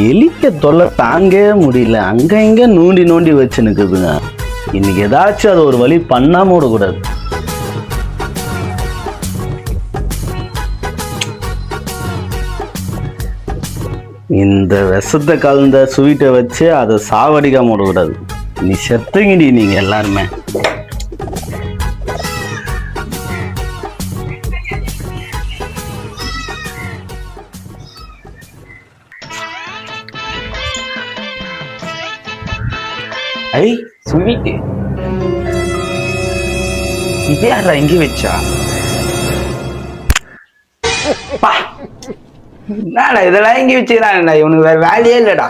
எலிக்க தொல்லை தாங்கவே முடியல, அங்க இங்க நோண்டி நோண்டி வச்சு நிக்குதுங்க. இன்னைக்கு ஏதாச்சும் அது ஒரு வழி பண்ணாம விடக்கூடாது. இந்த விஷத்தை கலந்த ஸ்வீட்டை வச்சு அதை சாவடிக்காம விடக்கூடாது. நீ செத்துங்கிடி நீங்க எல்லாருமே. ஐ ஸ்வீட் இது யாரா இங்கே வச்சா? என்னடா இதெல்லாம் இங்கே வச்சுக்கிறான்டா, இவனுக்கு வேற வேலையே இல்லடா.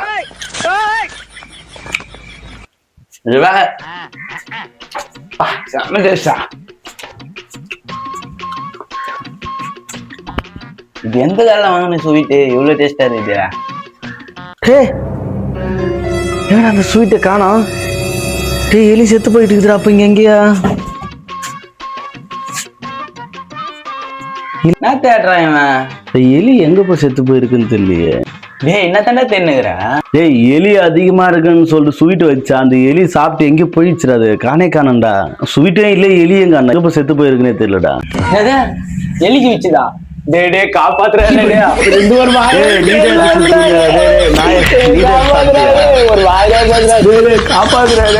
செம்ம டேஸ்டா. இது எந்த காலம் வாங்கின ஸ்வீட்டு எவ்வளவு டேஸ்டா இருக்குது? ஏன்னா அந்த ஸ்வீட்டை காணோம். எலி செத்து போயிட்டு இருக்குதுடா. அப்ப இங்க எங்கேயா என்ன தேடுறான் இவன்? எலி எங்க போய் செத்து போயிருக்குன்னு தெரியலையே. டேய் என்ன தானே தென்னுகிற? டேய் எலி அதிகமா இருக்குன்னு சொல்லிட்டு ஸ்வீட் வச்சா அந்த எலி சாப்பிட்டு எங்க போயிடுச்சுடா. அது காணே காணண்டா. ஸ்வீட்டே இல்ல, எலி எங்க அண்ணா எங்க போய் செத்து போயிருக்குன்னே தெரியலடா. எலிக்கு வச்சுதா? டேய் டேய் காப்பாத்துறேன். ஒரு வாயிலே காப்பாத்துறேன்.